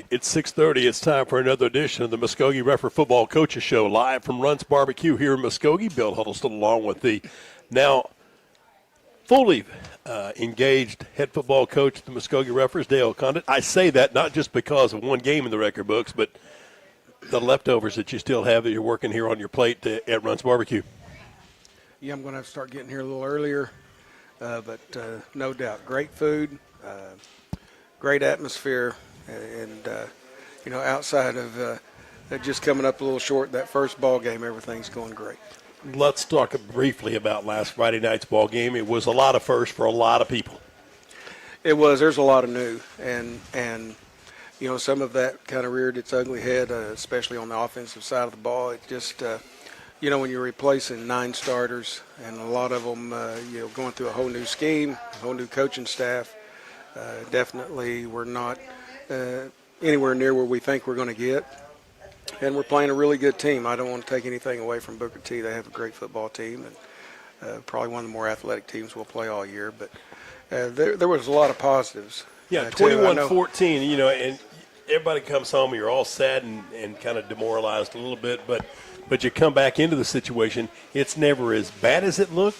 It's 6:30. It's time for another edition of the Muskogee Refer Football Coaches Show, live from Runts Barbecue here in Muskogee. Bill Huddleston along with the now fully engaged head football coach of the Muskogee Refers, Dale Condict. I say that not just because of one game in the record books, but the leftovers that you still have that you're working here on your plate at Runts Barbecue. Yeah, I'm going to have to start getting here a little earlier, but no doubt, great food, great atmosphere. And outside of just coming up a little short that first ball game, everything's going great. Let's talk briefly about last Friday night's ball game. It was a lot of firsts for a lot of people. It was. There's a lot of new, and some of that kind of reared its ugly head, especially on the offensive side of the ball. It just when you're replacing 9 starters and a lot of them going through a whole new scheme, a whole new coaching staff, definitely we're not anywhere near where we think we're going to get, and we're playing a really good team. I don't want to take anything away from Booker T. They have a great football team, and probably one of the more athletic teams we'll play all year, but there was a lot of positives. Yeah, 21-14, and everybody comes home and you're all sad and kind of demoralized a little bit, but you come back into the situation, it's never as bad as it looked,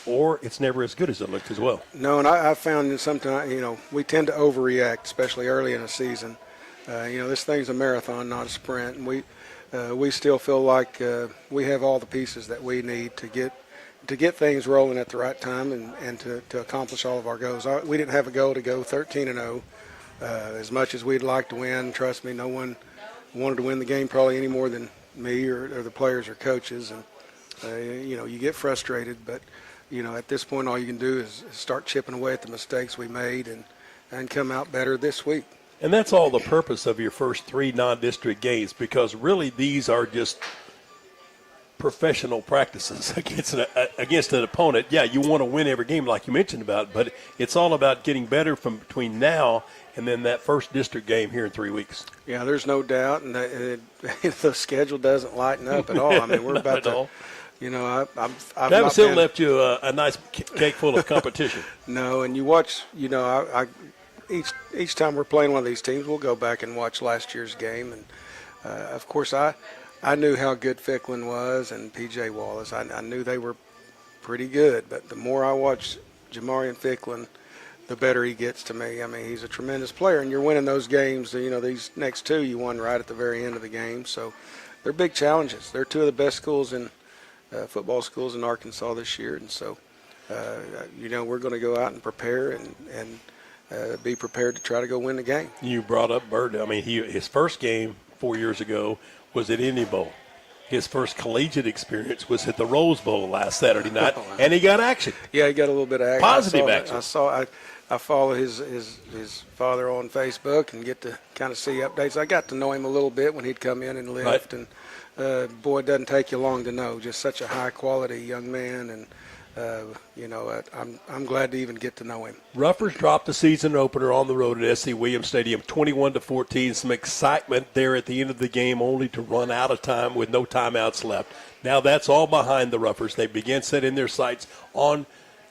or it's never as good as it looked as well. No, and I found that sometimes, we tend to overreact, especially early in a season. This thing's a marathon, not a sprint, and we still feel like we have all the pieces that we need to get things rolling at the right time and to accomplish all of our goals. We didn't have a goal to go 13-0. As much as we'd like to win, trust me, no one wanted to win the game probably any more than me or the players or coaches. And, you get frustrated, but at this point, all you can do is start chipping away at the mistakes we made and come out better this week. And that's all the purpose of your first 3 non-district games, because really these are just professional practices against an opponent. Yeah, you want to win every game like you mentioned about, but it's all about getting better from between now and then that first district game here in 3 weeks. Yeah, there's no doubt, and the schedule doesn't lighten up at all. I mean, we're about to – Travis Hill left you a nice cake full of competition. No, and you watch, each time we're playing one of these teams, we'll go back and watch last year's game. And, of course, I knew how good Ficklin was and P.J. Wallace. I knew they were pretty good. But the more I watch Jamarian Ficklin, the better he gets to me. I mean, he's a tremendous player, and you're winning those games. These next 2 you won right at the very end of the game. So they're big challenges. They're 2 of the best schools in football schools in Arkansas this year, and so we're going to go out and prepare and be prepared to try to go win the game. You brought up Bird. I mean, his first game 4 years ago was at Indy Bowl. His first collegiate experience was at the Rose Bowl last Saturday night, and he got action. Yeah, he got a little bit of action. Positive action. I follow his father on Facebook and get to kind of see updates. I got to know him a little bit when he'd come in and lift, and boy, it doesn't take you long to know. Just such a high-quality young man, and I'm glad to even get to know him. Ruffers dropped the season opener on the road at SC Williams Stadium, 21-14. Some excitement there at the end of the game, only to run out of time with no timeouts left. Now that's all behind the Ruffers. They begin setting their sights on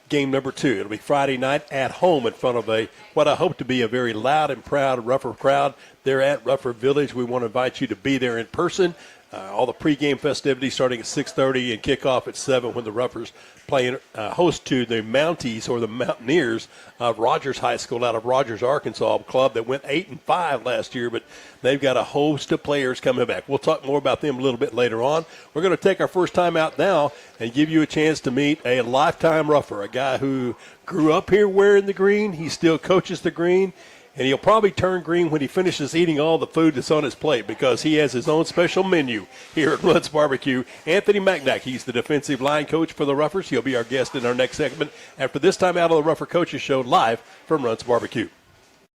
game number 2. It'll be Friday night at home in front of what I hope to be a very loud and proud Ruffer crowd. They're at Ruffer Village. We want to invite you to be there in person. All the pregame festivities starting at 6:30 and kickoff at 7 when the Ruffers play host to the Mounties or the Mountaineers of Rogers High School out of Rogers, Arkansas, a club that went 8-5 last year, but they've got a host of players coming back. We'll talk more about them a little bit later on. We're going to take our first time out now and give you a chance to meet a lifetime Ruffer, a guy who grew up here wearing the green. He still coaches the green. And he'll probably turn green when he finishes eating all the food that's on his plate, because he has his own special menu here at Runts Barbecue. Anthony McNack, he's the defensive line coach for the Ruffers. He'll be our guest in our next segment after this time out of the Ruffer Coaches Show live from Runts Barbecue.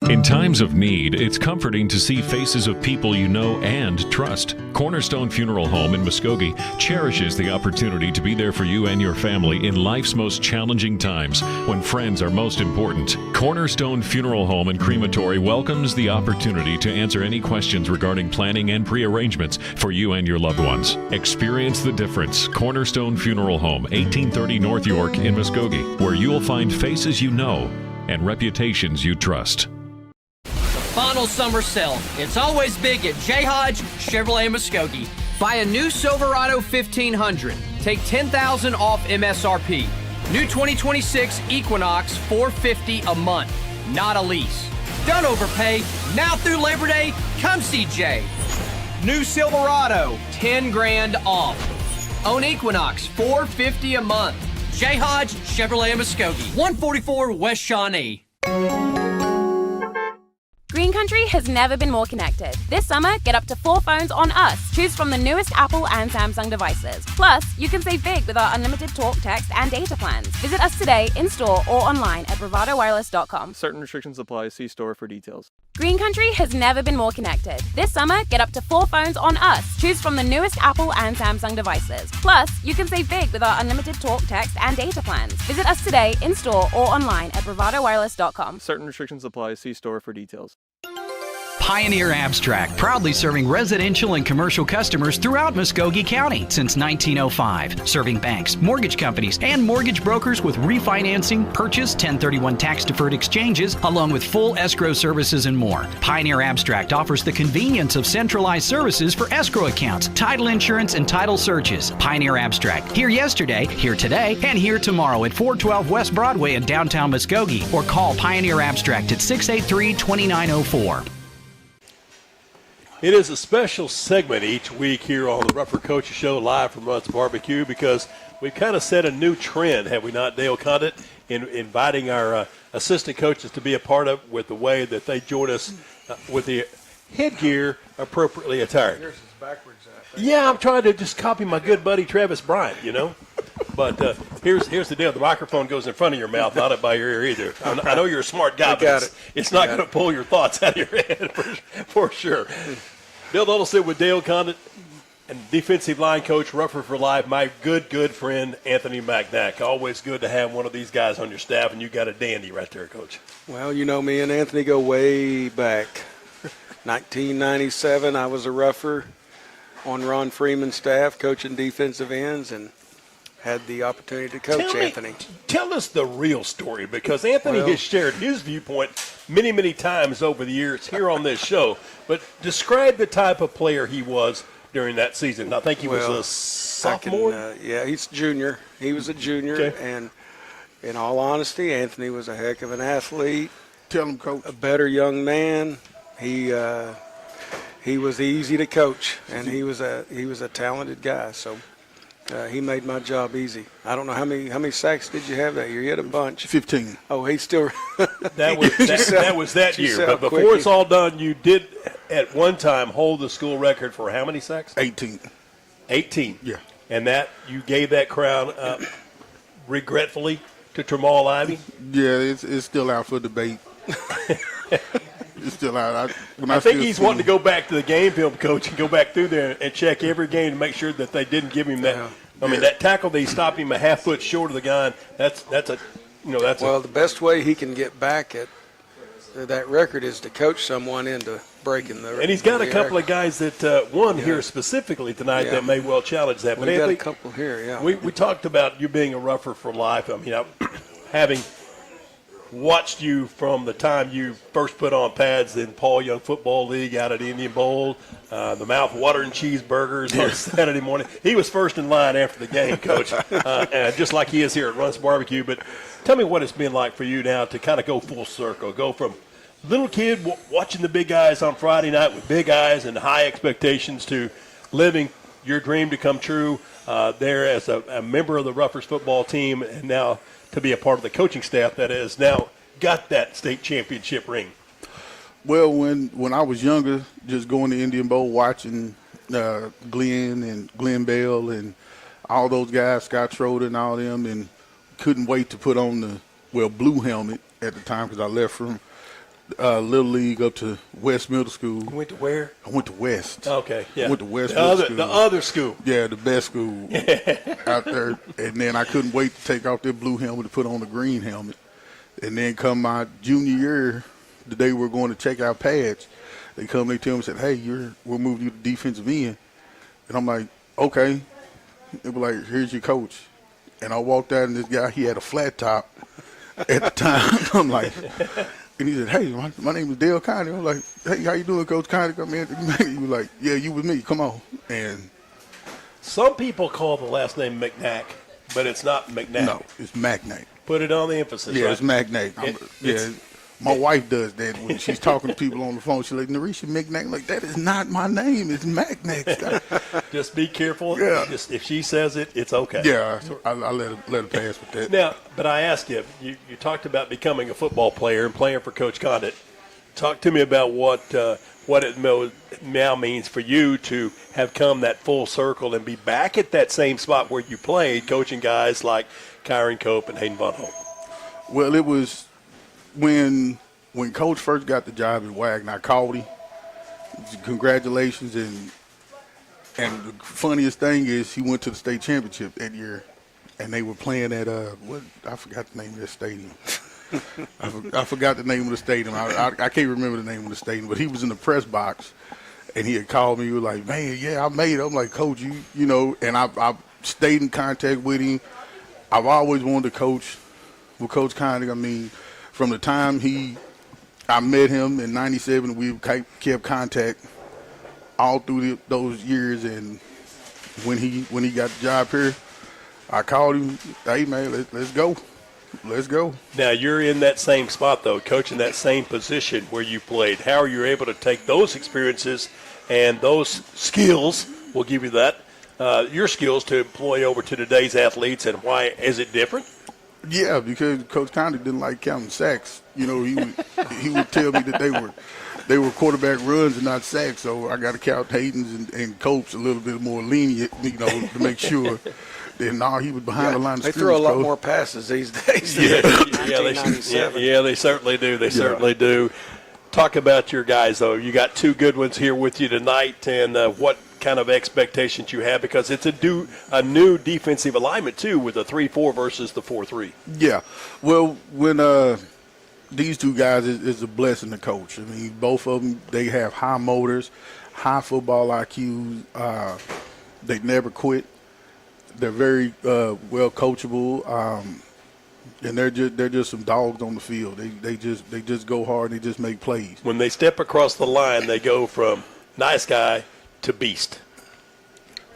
In times of need, it's comforting to see faces of people you know and trust. Cornerstone Funeral Home in Muskogee cherishes the opportunity to be there for you and your family in life's most challenging times when friends are most important. Cornerstone Funeral Home and Crematory welcomes the opportunity to answer any questions regarding planning and pre-arrangements for you and your loved ones. Experience the difference. Cornerstone Funeral Home, 1830 North York in Muskogee, where you'll find faces you know and reputations you trust. final summer sale. It's always big at J. Hodge Chevrolet Muskogee. Buy a new Silverado 1500. Take $10,000 off MSRP. New 2026 Equinox $450 a month, not a lease. Don't overpay. Now through Labor Day, come see Jay. New Silverado, $10,000 off. Own Equinox, $450 a month. J. Hodge Chevrolet Muskogee, 144 West Shawnee. Green Country has never been more connected. This summer, get up to 4 phones on us. Choose from the newest Apple and Samsung devices. Plus, you can save big with our unlimited talk, text, and data plans. Visit us today in-store or online at bravadowireless.com. Certain restrictions apply. See store for details. Green Country has never been more connected. This summer, get up to 4 phones on us. Choose from the newest Apple and Samsung devices. Plus, you can save big with our unlimited talk, text, and data plans. Visit us today in-store or online at bravadowireless.com. Certain restrictions apply. See store for details. Pioneer Abstract, proudly serving residential and commercial customers throughout Muskogee County since 1905. Serving banks, mortgage companies, and mortgage brokers with refinancing, purchase, 1031 tax-deferred exchanges, along with full escrow services and more. Pioneer Abstract offers the convenience of centralized services for escrow accounts, title insurance, and title searches. Pioneer Abstract, here yesterday, here today, and here tomorrow at 412 West Broadway in downtown Muskogee, or call Pioneer Abstract at 683-2904. It is a special segment each week here on the Rougher Coaches Show live from Runts Barbecue because we've kind of set a new trend, have we not, Dale Condict, in inviting our assistant coaches to be a part of with the way that they join us with the headgear appropriately attired. Yours is backwards, I think. Yeah, I'm trying to just copy my good buddy Travis Bryant, you know. But here's the deal. The microphone goes in front of your mouth, not up by your ear either. I know you're a smart guy, but it's not going to pull your thoughts out of your head for sure. Bill Duddleston with Dale Condict and defensive line coach, Rougher for Life, my good friend Anthony McNack. Always good to have one of these guys on your staff, and you got a dandy right there, Coach. Well, you know, me and Anthony go way back. 1997, I was a Rougher on Ron Freeman's staff, coaching defensive ends, and had the opportunity to coach Anthony. Tell us the real story, because Anthony has shared his viewpoint many times over the years here on this show. But describe the type of player he was during that season. I think he was a sophomore. He's junior. He was a junior, and in all honesty, Anthony was a heck of an athlete. Tell him, Coach. A better young man. He was easy to coach, and he was a talented guy. So. He made my job easy. I don't know how many sacks did you have that year? You had a bunch. 15. Oh, he's still. that was that year. But before it's all done, you did at one time hold the school record for how many sacks? 18. 18. Yeah. And that you gave that crown up regretfully to Tramal Ivy. Yeah, it's still out for debate. It's still out. I think he's wanting to go back to the game film, Coach, and go back through there and check every game to make sure that they didn't give him that. I mean, that tackle they stopped him a half foot short of the gun. That's the best way he can get back at that record is to coach someone into breaking the. And he's got a couple of guys that won here specifically tonight that may well challenge that. But got a couple here. Yeah. We talked about you being a Rougher for life. I mean, having watched you from the time you first put on pads in Paul Young Football League out at Indian Bowl, the mouth-watering cheeseburgers on Saturday morning. He was first in line after the game, Coach, just like he is here at Runts Barbecue. But tell me what it's been like for you now to kind of go full circle, go from little kid watching the big guys on Friday night with big eyes and high expectations to living your dream to come true there as a member of the Roughers football team, and now to be a part of the coaching staff that has now got that state championship ring? Well, when I was younger, just going to Indian Bowl, watching Glenn and Glenn Bell and all those guys, Scott Schroeder and all them, and couldn't wait to put on the blue helmet at the time because I left from Little League up to West Middle School. You went to where? I went to West. Okay, yeah. I went to West Middle School. The other school. Yeah, the best school out there. And then I couldn't wait to take off that blue helmet to put on the green helmet. And then come my junior year, the day we're going to check out pads, they tell me and said, hey, we'll move you to defensive end. And I'm like, okay. They were like, here's your coach. And I walked out, and this guy, he had a flat top at the time. I'm like, And he said, hey, my name is Dale Condict. I'm like, hey, how you doing, Coach Condict? I'm in. He was like, yeah, you with me. Come on. And Some people call the last name McNack, but it's not McNack. no, it's McNack. Put it on the emphasis. Yeah, right? it's McNack. My wife does that when she's talking to people on the phone. She's like, Narisha McNack. I'm like, that is not my name. It's McNack. Just be careful. Yeah. Just, if she says it, it's okay. Yeah, I let her pass with that. Now, but I asked you talked about becoming a football player and playing for Coach Condict. Talk to me about what it now means for you to have come that full circle and be back at that same spot where you played, coaching guys like Kyron Cope and Hayden Von Holt. Well, it was when Coach first got the job at Wagner, I called him. Congratulations, and the funniest thing is he went to the state championship that year, and they were playing at I forgot the name of that stadium. I forgot the name of the stadium. I can't remember the name of the stadium, but he was in the press box, and he had called me. He was like, man, yeah, I made it. I'm like, Coach, you know, and I stayed in contact with him. I've always wanted to coach with Coach Condict. I mean, from the time I met him in '97, we kept contact all through those years. And when he got the job here, I called him, hey, man, let's go. Let's go. Now, you're in that same spot, though, coaching that same position where you played. How are you able to take those experiences and those skills, we'll give you that, your skills to employ over to today's athletes, and why is it different? Yeah, because Coach Condict didn't like counting sacks. You know, he would tell me that they were quarterback runs and not sacks. So I got to count Hayden's and Cope's a little bit more lenient, you know, to make sure. Then he was behind the line of scrimmage. They throw a lot more passes these days. Yeah, Yeah, they certainly do. They certainly do. Talk about your guys, though. You got two good ones here with you tonight, and what kind of expectations you have, because it's a new defensive alignment, too, with the 3-4 versus the 4-3. Yeah. Well, when these two guys is a blessing to coach. I mean, both of them, they have high motors, high football IQs. They never quit. They're very well coachable, and they're just some dogs on the field. They just go hard and they just make plays. When they step across the line, they go from nice guy to beast.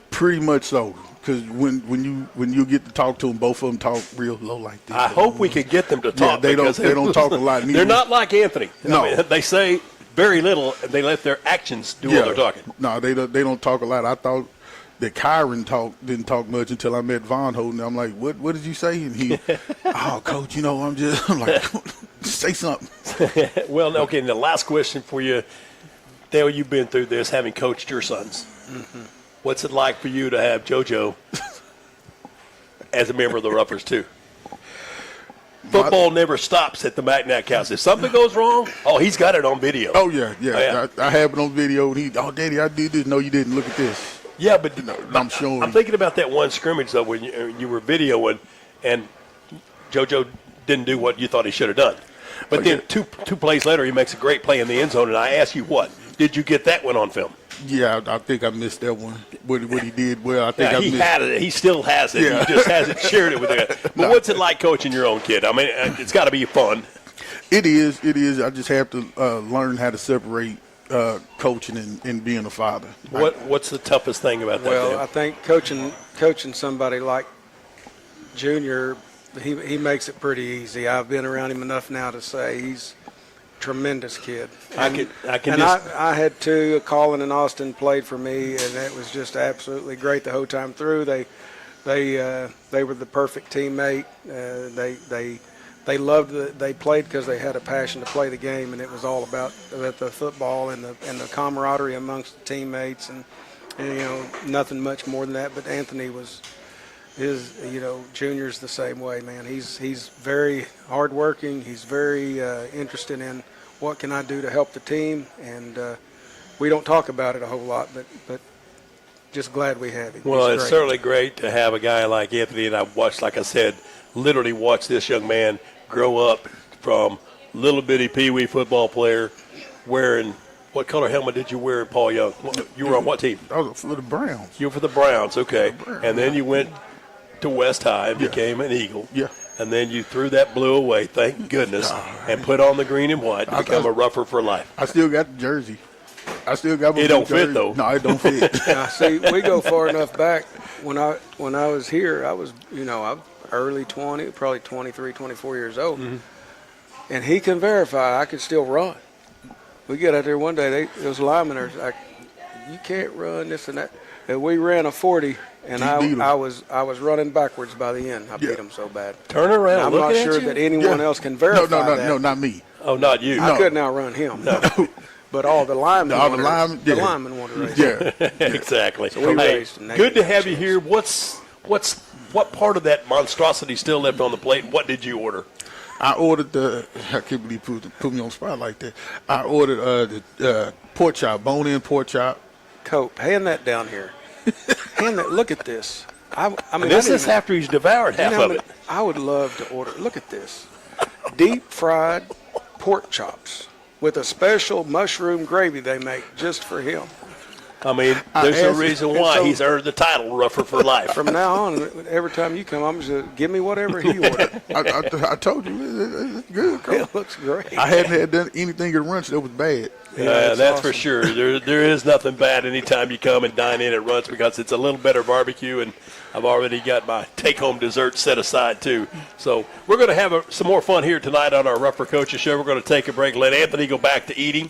Pretty much so, because when you get to talk to them, both of them talk real low like this. I hope we could get them to talk. Yeah, they don't talk a lot. They're not like Anthony. No, I mean, they say very little, and they let their actions do all their talking. No, they don't talk a lot. I thought that Kyron didn't talk much until I met Von Holt, and I'm like, what did you say? And he, oh, Coach, you know, I'm like, say something. Well, okay, and the last question for you, Dale, you've been through this, having coached your sons. Mm-hmm. What's it like for you to have JoJo as a member of the Ruffers, too? Football never stops at the McNack house. If something goes wrong, he's got it on video. Oh, yeah. I have it on video. And Daddy, I did this. No, you didn't. Look at this. Yeah, but I'm showing. I'm thinking about that one scrimmage, though, when you were videoing, and JoJo didn't do what you thought he should have done. But then two plays later, he makes a great play in the end zone, and I ask you, what? Did you get that one on film? Yeah, I think I missed that one. What he did well, I think I missed. He had it. He still has it. Yeah. He just hasn't shared it with the guy. But what's it like coaching your own kid? I mean, it's got to be fun. It is. I just have to learn how to separate coaching and being a father. What's the toughest thing about that? Well, Dan? I think coaching somebody like Junior, he makes it pretty easy. I've been around him enough now to say he's a tremendous kid. I had two. Colin and Austin played for me, and it was just absolutely great the whole time through. They were the perfect teammate. They loved they played because they had a passion to play the game, and it was all about the football and the camaraderie amongst the teammates, and you know, nothing much more than that. But Anthony Junior's the same way, man. He's very hardworking. He's very interested in what can I do to help the team, and we don't talk about it a whole lot, but just glad we have him. Well, He's it's great. certainly great to have a guy like Anthony, and I've watched, like I said, literally watched this young man grow up from little bitty peewee football player wearing – what color helmet did you wear, Paul Young? You were on what team? I was for the Browns. You were for the Browns, okay. Browns. And then you went to West High and became an Eagle. Yeah. and then you threw that blue away, thank goodness, and put on the green and white to become a rougher for life. I still got the jersey. I still got my It don't jersey. fit, though. No, it don't fit. Now, see, we go far enough back. When I was here, I was, I'm early 20, probably 23, 24 years old. Mm-hmm. And he can verify I could still run. We get out there one day, those linemen are like, you can't run this and that. And we ran a 40, and I was running backwards by the end. I beat them so bad. Turn around. I'm not sure that anyone else can verify that. No, not me. Oh, not you. I couldn't outrun him. No. But all the linemen wanted the linemen wanted to race. Yeah. Exactly. So we raced and they good to did have you race. here. What part of that monstrosity still left on the plate, and what did you order? I ordered I can't believe you put me on the spot like that. I ordered the pork chop, bone-in pork chop. Cope, hand that down here. Hand that. Look at this. I mean, And this is after he's devoured half of it. I would love to order. Look at this. Deep fried pork chops with a special mushroom gravy they make just for him. I mean, there's a reason why he's earned the title Rougher for Life. From now on, every time you come, I'm just give me whatever he ordered. I told you, it's good. Coach. It looks great. I hadn't done anything at Runts that was bad. Yeah, that's for awesome. sure. There is nothing bad anytime you come and dine in at Runts because it's a little better barbecue, and I've already got my take-home dessert set aside too. So we're going to have some more fun here tonight on our Rougher Coaches Show. We're going to take a break, let Anthony go back to eating,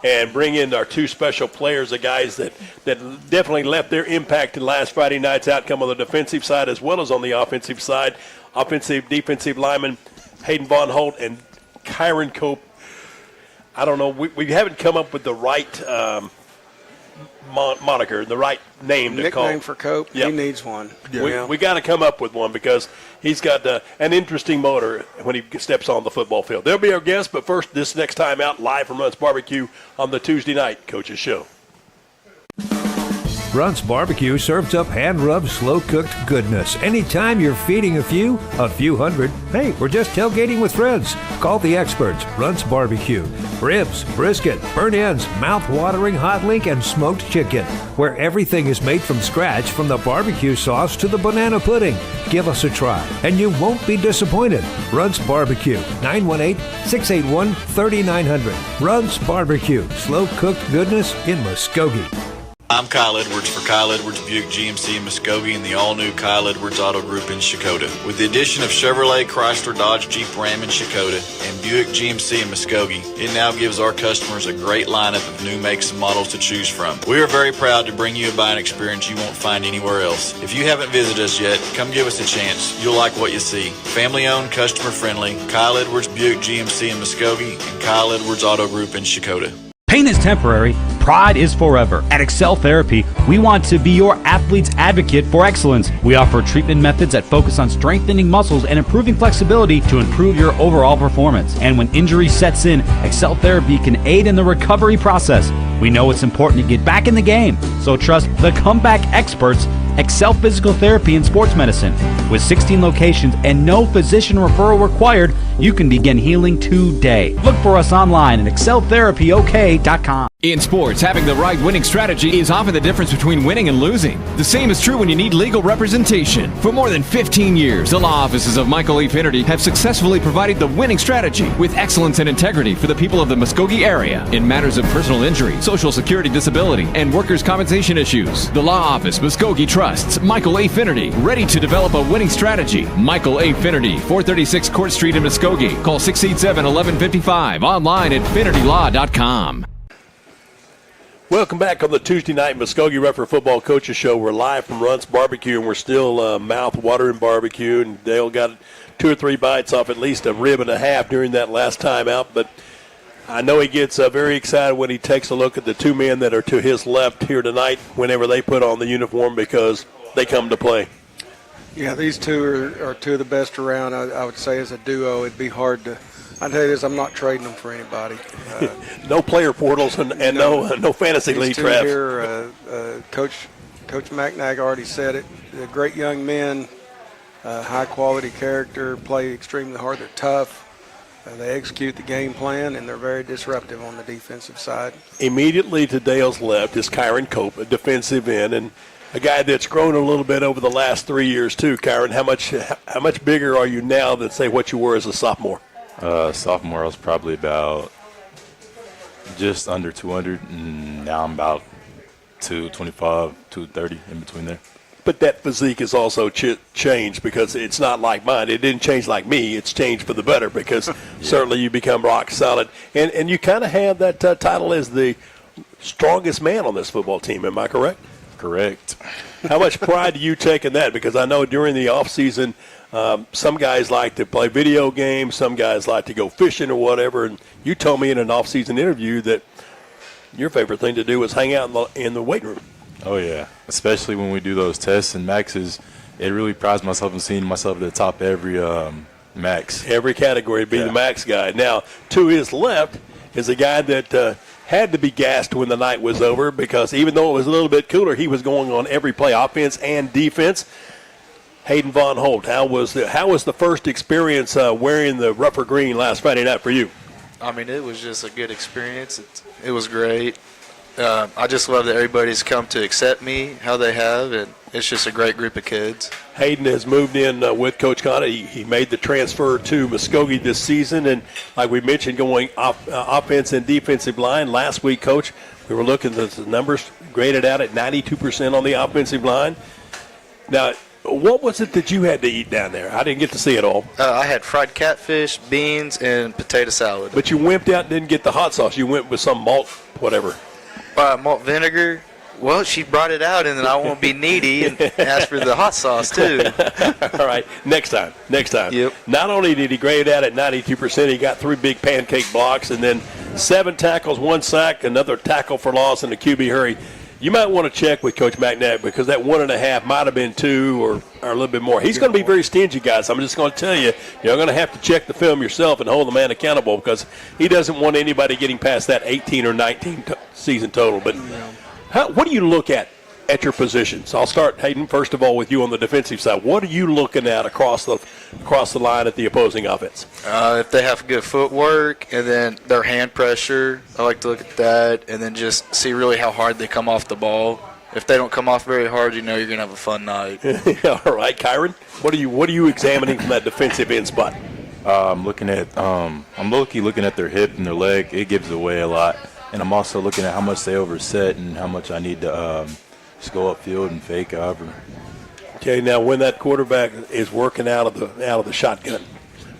and bring in our two special players, the guys that definitely left their impact in last Friday night's outcome on the defensive side as well as on the offensive side. Offensive, defensive lineman Hayden Von Holt and Kyron Cope. I don't know. We haven't come up with the right moniker, the right name to call. Nickname for Cope. Yep. He needs one. We got to come up with one because he's got an interesting motor when he steps on the football field. They'll be our guest, but first, this next time out, live from Runts Barbecue on the Tuesday Night Coaches Show. Runts Barbecue serves up hand-rubbed, slow-cooked goodness. Anytime you're feeding a few hundred, hey, we're just tailgating with friends. Call the experts, Runts Barbecue. Ribs, brisket, burnt ends, mouth-watering hot link, and smoked chicken, where everything is made from scratch from the barbecue sauce to the banana pudding. Give us a try, and you won't be disappointed. Runts Barbecue, 918-681-3900. Runts Barbecue, slow-cooked goodness in Muskogee. I'm Kyle Edwards for Kyle Edwards Buick GMC in Muskogee and the all-new Kyle Edwards Auto Group in Shakota. With the addition of Chevrolet, Chrysler, Dodge, Jeep, Ram in Shakota and Buick GMC in Muskogee, it now gives our customers a great lineup of new makes and models to choose from. We are very proud to bring you a buying experience you won't find anywhere else. If you haven't visited us yet, come give us a chance. You'll like what you see. Family-owned, customer-friendly, Kyle Edwards Buick GMC in Muskogee and Kyle Edwards Auto Group in Shakota. Pain is temporary, pride is forever. At Excel Therapy, we want to be your athlete's advocate for excellence. We offer treatment methods that focus on strengthening muscles and improving flexibility to improve your overall performance. And when injury sets in, Excel Therapy can aid in the recovery process. We know it's important to get back in the game, so trust the comeback experts, Excel Physical Therapy and Sports Medicine. With 16 locations and no physician referral required, you can begin healing today. Look for us online at exceltherapyok.com. In sports, having the right winning strategy is often the difference between winning and losing. The same is true when you need legal representation. For more than 15 years, the law offices of Michael A. Finnerty have successfully provided the winning strategy with excellence and integrity for the people of the Muskogee area in matters of personal injury, Social Security disability, and workers' compensation issues. The law office, Muskogee trusts Michael A. Finnerty, ready to develop a winning strategy. Michael A. Finnerty, 436 Court Street in Muskogee. Call 687-1155. Online at finnertylaw.com. Welcome back on the Tuesday Night Muskogee Rougher Football Coaches Show. We're live from Runts Barbecue, and we're still mouth-watering barbecue, and Dale got 2 or 3 bites off at least a rib and a half during that last time out, but I know he gets very excited when he takes a look at the 2 men that are to his left here tonight whenever they put on the uniform because they come to play. Yeah, these two are 2 of the best around. I would say as a duo, it'd be hard to. I tell you this, I'm not trading them for anybody. No player portals and no fantasy league traps. Here, Coach McNag already said it. They're great young men, high quality character, play extremely hard. They're tough. They execute the game plan, and they're very disruptive on the defensive side. Immediately to Dale's left is Kyron Cope, a defensive end, and a guy that's grown a little bit over the last 3 years too. Kyron, how much bigger are you now than say what you were as a sophomore? Sophomore, I was probably about just under 200, and now I'm about 225, 230 in between there. But that physique has also changed because it's not like mine. It didn't change like me. It's changed for the better because certainly you become rock solid. And you kind of have that title as the strongest man on this football team. Am I correct? Correct. How much pride do you take in that? Because I know during the off season, some guys like to play video games. Some guys like to go fishing or whatever. And you told me in an off-season interview that your favorite thing to do was hang out in the weight room. Oh, yeah. Especially when we do those tests and maxes, it really prides myself in seeing myself at the top of every max. Every category, be the max guy. Now, to his left is a guy that had to be gassed when the night was over because even though it was a little bit cooler, he was going on every play, offense and defense. Hayden Von Holt, how was the first experience wearing the rougher green last Friday night for you? I mean, it was just a good experience. It was great. I just love that everybody's come to accept me how they have, and it's just a great group of kids. Hayden has moved in with Coach Condict. He made the transfer to Muskogee this season, and like we mentioned, going offense and defensive line. Last week, Coach, we were looking at the numbers graded out at 92% on the offensive line. Now, what was it that you had to eat down there? I didn't get to see it all. I had fried catfish, beans, and potato salad. But you wimped out and didn't get the hot sauce. You went with some malt, whatever. Malt vinegar. Well, she brought it out, and then I won't be needy and ask for the hot sauce, too. All right, next time. Yep. Not only did he grade out at 92%, he got 3 big pancake blocks and then 7 tackles, 1 sack, another tackle for loss, and a QB hurry. You might want to check with Coach McNabb because that 1.5 might have been 2 or a little bit more. He's going to be very stingy, guys. I'm just going to tell you, you're going to have to check the film yourself and hold the man accountable because he doesn't want anybody getting past that 18 or 19 season total. But what do you look at your positions? I'll start, Hayden, first of all, with you on the defensive side. What are you looking at across the line at the opposing offense? If they have good footwork and then their hand pressure, I like to look at that and then just see really how hard they come off the ball. If they don't come off very hard, you know you're going to have a fun night. All right, Kyron, what are you examining from that defensive end spot? I'm looking at their hip and their leg. It gives away a lot. And I'm also looking at how much they overset and how much I need to just go upfield and fake however. Okay, now when that quarterback is working out of the shotgun,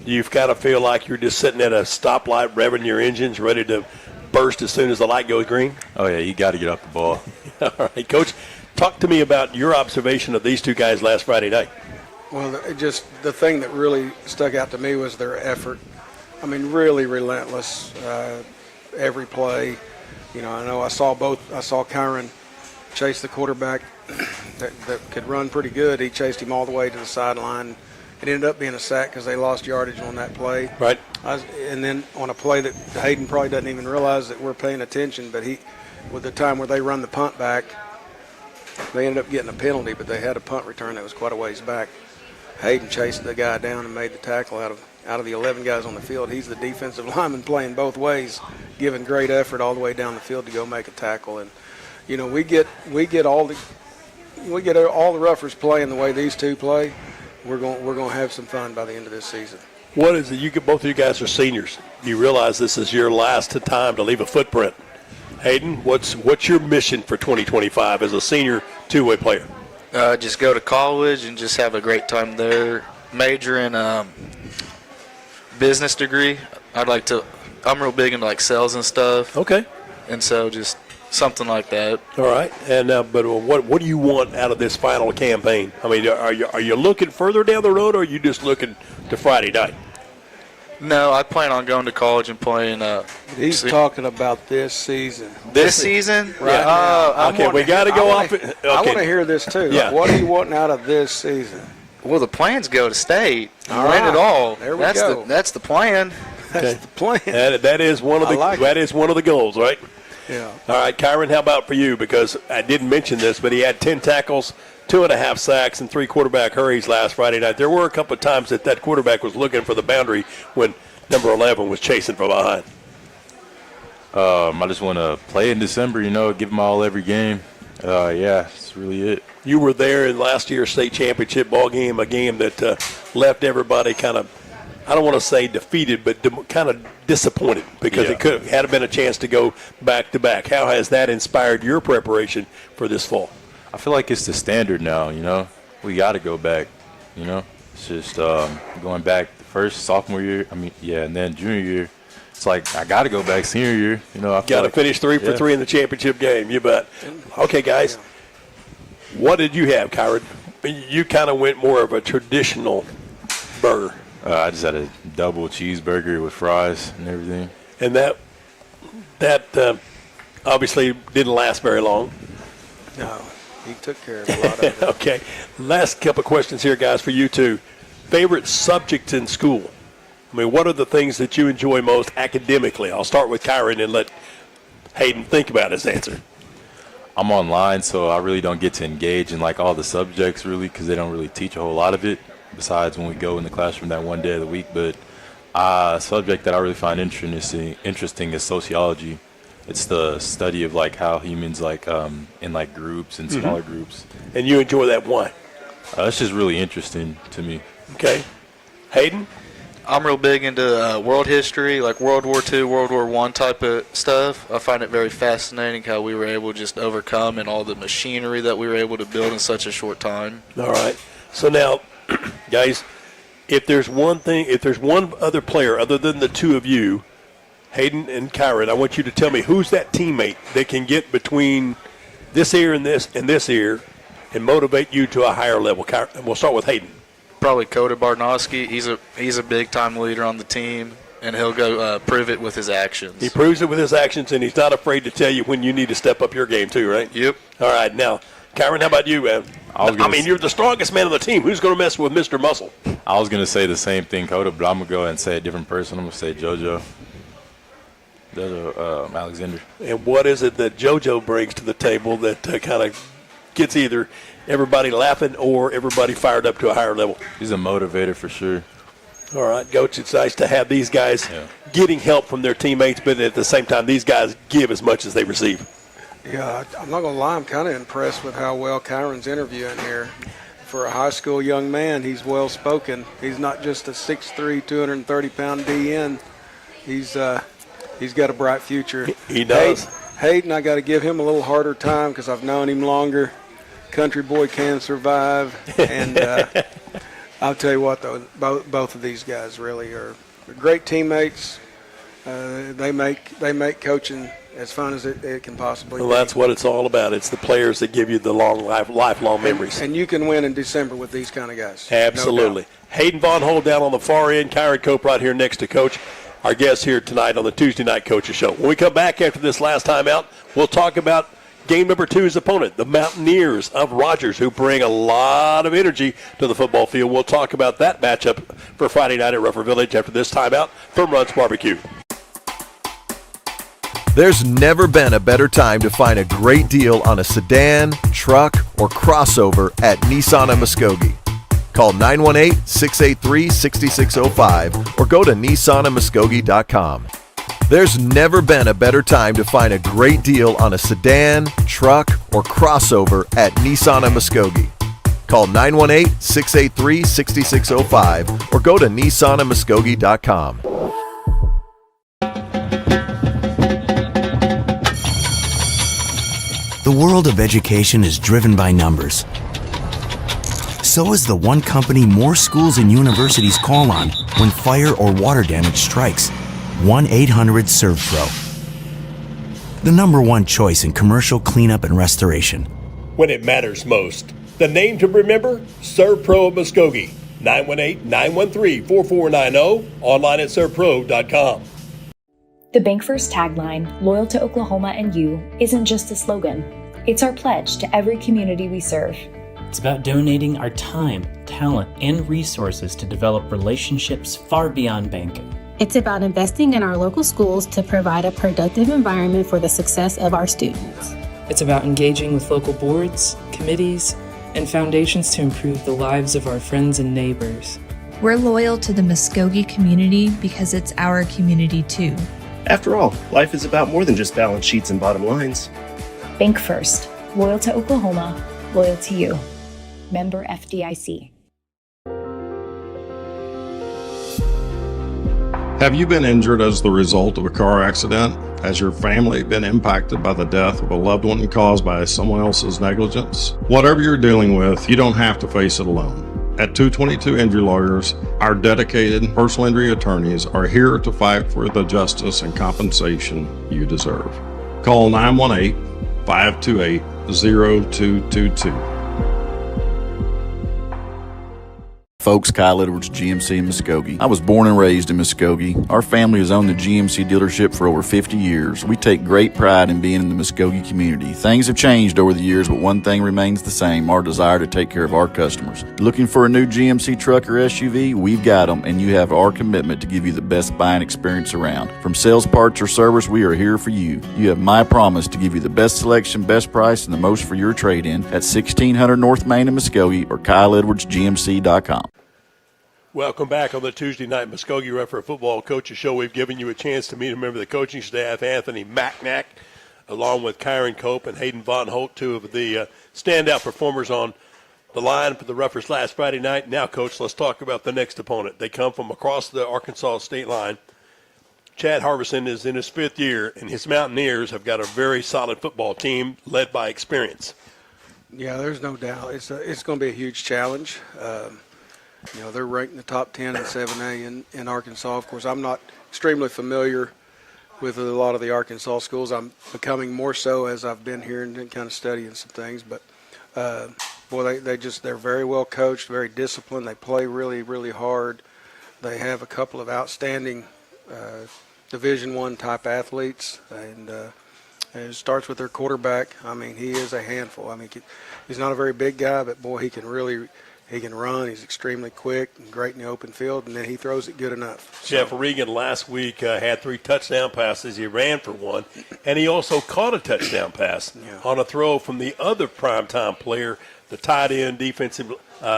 you've got to feel like you're just sitting at a stoplight, revving your engines, ready to burst as soon as the light goes green? Oh, yeah, you got to get off the ball. All right, Coach, talk to me about your observation of these two guys last Friday night. Well, the thing that really stuck out to me was their effort. I mean, really relentless every play. You know, I saw Kyron chase the quarterback that could run pretty good. He chased him all the way to the sideline. It ended up being a sack because they lost yardage on that play. Right. And then on a play that Hayden probably doesn't even realize that we're paying attention, but with the time where they run the punt back, they ended up getting a penalty, but they had a punt return that was quite a ways back. Hayden chased the guy down and made the tackle out of the 11 guys on the field. He's the defensive lineman playing both ways, giving great effort all the way down the field to go make a tackle. And you know, we get all the roughers playing the way these two play. We're going to have some fun by the end of this season. What is it? Both of you guys are seniors. You realize this is your last time to leave a footprint. Hayden, what's your mission for 2025 as a senior two-way player? Just go to college and just have a great time there. Major in business degree. I'm real big into like sales and stuff. Okay. And so just something like that. All right. And but what do you want out of this final campaign? I mean, are you looking further down the road, or are you just looking to Friday night? No, I plan on going to college and playing. He's talking about this season. This season? Right now. Okay, we got to go off. Okay. I want to hear this too. Yeah. What are you wanting out of this season? Well, the plan's go to state. All win right. it all. There we go. That's the plan. That's the plan. That is one of that is one of the goals, right? Yeah. All right, Kyron, how about for you? Because I didn't mention this, but he had 10 tackles, 2.5 sacks, and 3 quarterback hurries last Friday night. There were a couple of times that quarterback was looking for the boundary when number 11 was chasing from behind. I just want to play in December, give them all every game. Yeah, it's That's really it. You were there in last year's state championship ball game, a game that left everybody kind of, I don't want to say defeated, but kind of disappointed because it could have had been a chance to go back to back. How has that inspired your preparation for this fall? I feel like it's the standard now, you know. We got to go back, you know. It's just going back the first sophomore year, and then junior year. It's like I got to go back senior year, you know. I got to finish 3 for 3 in the championship game, you bet. Okay, guys, what did you have, Kyron? You kind of went more of a traditional burger. I just had a double cheeseburger with fries and everything. And that obviously didn't last very long. No, he took care of a lot of it. Okay, last couple of questions here, guys, for you two. Favorite subjects in school? I mean, what are the things that you enjoy most academically? I'll start with Kyron and let Hayden think about his answer. I'm online, so I really don't get to engage in like all the subjects really because they don't really teach a whole lot of it besides when we go in the classroom that one day of the week. But a subject that I really find interesting is sociology. It's the study of like how humans like in like groups and smaller groups. And you enjoy that why? It's just really interesting to me. Okay. Hayden? I'm real big into world history, like World War II, World War I type of stuff. I find it very fascinating how we were able to just overcome and all the machinery that we were able to build in such a short time. All right. So now, guys, if there's one other player other than the two of you, Hayden and Kyron, I want you to tell me who's that teammate that can get between this ear and this ear and motivate you to a higher level. And we'll start with Hayden. Probably Coda Barnowski. He's a big time leader on the team, and he'll go prove it with his actions. He proves it with his actions, and he's not afraid to tell you when you need to step up your game too, right? Yep. All right. Now, Kyron, how about you, man? You're the strongest man on the team. Who's going to mess with Mr. Muscle? I was going to say the same thing, Coda, but I'm going to go ahead and say a different person. I'm going to say JoJo. Alexander. And what is it that JoJo brings to the table that kind of gets either everybody laughing or everybody fired up to a higher level? He's a motivator for sure. All right, Coach, it's nice to have these guys getting help from their teammates, but at the same time, these guys give as much as they receive. Yeah, I'm not going to lie. I'm kind of impressed with how well Kyron's interviewing here. For a high school young man, he's well-spoken. He's not just a 6'3", 230-pound DN. He's got a bright future. He does. Hayden, I got to give him a little harder time because I've known him longer. Country boy can survive. And I'll tell you what, though, both of these guys really are great teammates. They make coaching as fun as it can possibly be. Well, that's what it's all about. It's the players that give you the lifelong memories. And you can win in December with these kind of guys. Absolutely. No Hayden Von Holt down on the far end, Kyron Cope right here next to Coach, our guest here tonight on the Tuesday Night Coaches Show. When we come back after this last time out, we'll talk about game number 2's opponent, the Mountaineers of Rogers, who bring a lot of energy to the football field. We'll talk about that matchup for Friday night at Ruffer Village after this timeout from Runts Barbecue. There's never been a better time to find a great deal on a sedan, truck, or crossover at Nissan of Muskogee. Call 918-683-6605 or go to nissanofmuskogee.com. There's never been a better time to find a great deal on a sedan, truck, or crossover at Nissan of Muskogee. Call 918-683-6605 or go to nissanofmuskogee.com. The world of education is driven by numbers. So is the one company more schools and universities call on when fire or water damage strikes. 1-800-SERVPRO. The #1 choice in commercial cleanup and restoration. When it matters most. The name to remember? ServPro of Muskogee. 918-913-4490. Online at servpro.com. The Bank First tagline, Loyal to Oklahoma and You, isn't just a slogan. It's our pledge to every community we serve. It's about donating our time, talent, and resources to develop relationships far beyond banking. It's about investing in our local schools to provide a productive environment for the success of our students. It's about engaging with local boards, committees, and foundations to improve the lives of our friends and neighbors. We're loyal to the Muskogee community because it's our community too. After all, life is about more than just balance sheets and bottom lines. Bank First, loyal to Oklahoma loyal to you. Member FDIC. Have you been injured as the result of a car accident? Has your family been impacted by the death of a loved one caused by someone else's negligence? Whatever you're dealing with, you don't have to face it alone. At 222 Injury Lawyers, our dedicated personal injury attorneys are here to fight for the justice and compensation you deserve. Call 918-528-0222. Folks, Kyle Edwards, GMC in Muskogee. I was born and raised in Muskogee. Our family has owned the GMC dealership for over 50 years. We take great pride in being in the Muskogee community. Things have changed over the years, but one thing remains the same, our desire to take care of our customers. Looking for a new GMC truck or SUV? We've got them, and you have our commitment to give you the best buying experience around. From sales, parts, or service, we are here for you. You have my promise to give you the best selection, best price, and the most for your trade-in at 1600 North Main in Muskogee or KyleEdwardsGMC.com. Welcome back on the Tuesday night Muskogee Referee Football Coaches Show. We've given you a chance to meet a member of the coaching staff, Anthony Macknack, along with Kyron Cope and Hayden Von Holt, two of the standout performers on the line for the Ruffers last Friday night. Now, Coach, let's talk about the next opponent. They come from across the Arkansas state line. Chad Harbison is in his fifth year, and his Mountaineers have got a very solid football team led by experience. Yeah, there's no doubt. It's going to be a huge challenge. They're ranked in the top 10 in 7A in Arkansas. Of course, I'm not extremely familiar with a lot of the Arkansas schools. I'm becoming more so as I've been here and kind of studying some things. But, they're very well coached, very disciplined. They play really, really hard. They have a couple of outstanding Division I type athletes. And it starts with their quarterback. I mean, he is a handful. I mean, he's not a very big guy, but, boy, he can run. He's extremely quick and great in the open field, and then he throws it good enough. Jeff Regan last week had 3 touchdown passes. He ran for 1, and he also caught a touchdown pass on a throw from the other primetime player, the tight end defensive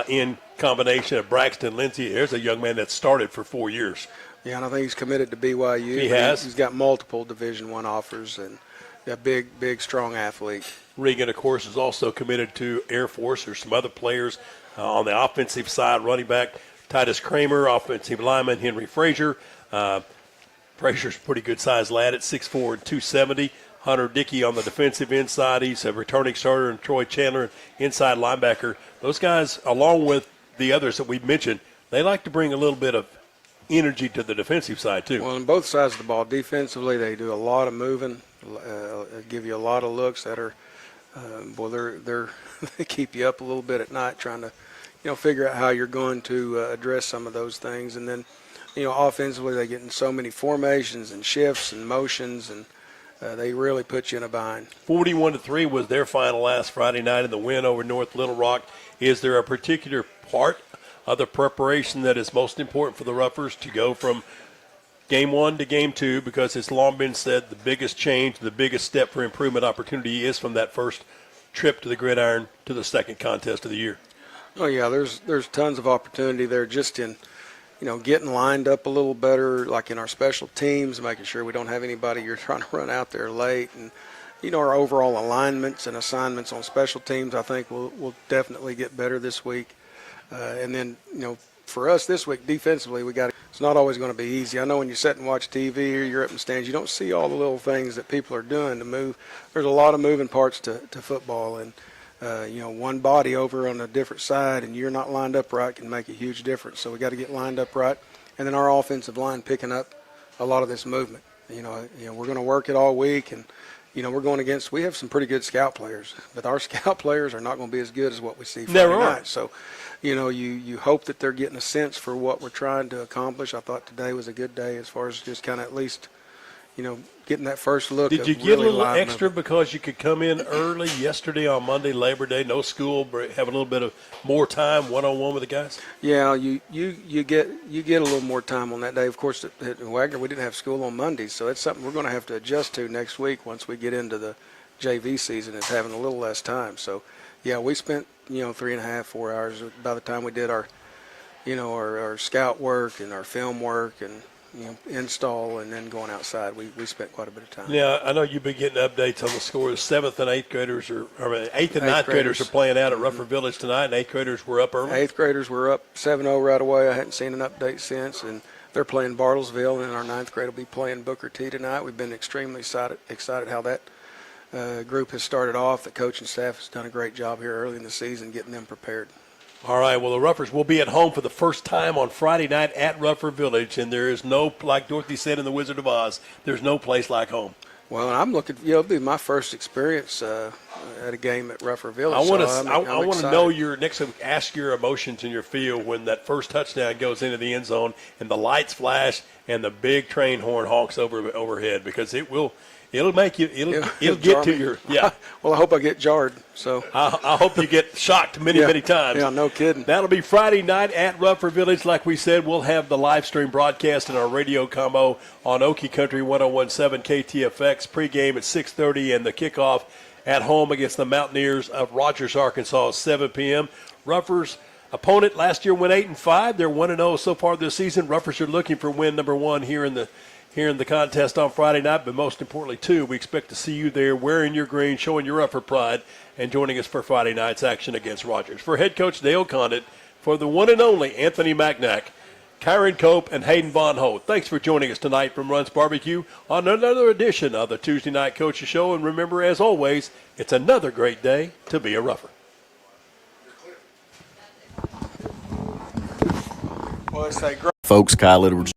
end combination of Braxton Lindsey. There's a young man that started for 4 years. Yeah, and I think he's committed to BYU. He has. He's got multiple Division I offers and a big, strong athlete. Regan, of course, is also committed to Air Force. There's some other players on the offensive side, running back Titus Kramer, offensive lineman Henry Frazier. Frazier's a pretty good-sized lad at 6'4" and 270. Hunter Dickey on the defensive inside. He's a returning starter, and Troy Chandler, inside linebacker. Those guys, along with the others that we've mentioned, they like to bring a little bit of energy to the defensive side, too. Well, on both sides of the ball, defensively, they do a lot of moving, give you a lot of looks that are, they keep you up a little bit at night trying to, figure out how you're going to address some of those things. And then, offensively, they get in so many formations and shifts and motions, and they really put you in a bind. 41-3 was their final last Friday night in the win over North Little Rock. Is there a particular part of the preparation that is most important for the Ruffers to go from Game 1 to Game 2? Because it's long been said the biggest change, the biggest step for improvement opportunity is from that first trip to the gridiron to the second contest of the year. Oh, yeah, there's tons of opportunity there just in, getting lined up a little better, like in our special teams, making sure we don't have anybody you're trying to run out there late. And, our overall alignments and assignments on special teams, I think, will definitely get better this week. And then, for us this week, defensively, it's not always going to be easy. I know when you sit and watch TV or you're up in the stands, you don't see all the little things that people are doing to move. There's a lot of moving parts to football, and one body over on a different side and you're not lined up right can make a huge difference. So we got to get lined up right. And then our offensive line picking up a lot of this movement. We're going to work it all week, and, we have some pretty good scout players, but our scout players are not going to be as good as what we see Friday night. So, you hope that they're getting a sense for what we're trying to accomplish. I thought today was a good day as far as just kind of at least, getting that first look. Did you get a little extra because you could come in early yesterday on Monday, Labor Day, no school, have a little bit of more time one-on-one with the guys? Yeah, you get a little more time on that day. Of course, at Wagner we didn't have school on Mondays, so it's something we're going to have to adjust to next week once we get into the JV season, is having a little less time. So, yeah, we spent 3.5, 4 hours by the time we did our, our scout work and our film work, and install and then going outside. We spent quite a bit of time. Now, I know you've been getting updates on the scores. 7th and 8th graders or 8th and 9th graders are playing out at Ruffer Village tonight, and 8th graders were up early. 8th graders were up 7-0 right away. I hadn't seen an update since, and they're playing Bartlesville, and our 9th grade will be playing Booker T tonight. We've been extremely excited how that group has started off. The coaching staff has done a great job here early in the season getting them prepared. All right, well, the Ruffers will be at home for the first time on Friday night at Ruffer Village, and there is no, like Dorothy said in The Wizard of Oz, there's no place like home. Well, and I'm looking, it'll be my first experience at a game at Ruffer Village. I want to know your next time. Ask your emotions and your feel when that first touchdown goes into the end zone and the lights flash and the big train horn honks overhead, because it'll make you it'll get to your Well, I hope I get jarred. So I hope you get shocked many times. Yeah, no kidding. That'll be Friday night at Ruffer Village. Like we said, we'll have the live stream broadcast in our radio combo on Okie Country 101.7 KTFX. Pregame at 6:30 and the kickoff at home against the Mountaineers of Rogers, Arkansas, at 7 p.m. Ruffers opponent last year went 8-5. They're 1-0 so far this season. Ruffers are looking for win number 1 here in the contest on Friday night, but most importantly, too, we expect to see you there wearing your green, showing your Ruffer pride, and joining us for Friday night's action against Rogers. For head coach Dale Condict, for the one and only Anthony Magnac, Kyron Cope, and Hayden Von Holt, thanks for joining us tonight from Runts Barbecue on another edition of the Tuesday Night Coaches Show. And remember, as always, it's another great day to be a Ruffer. Folks, Kyle Edwards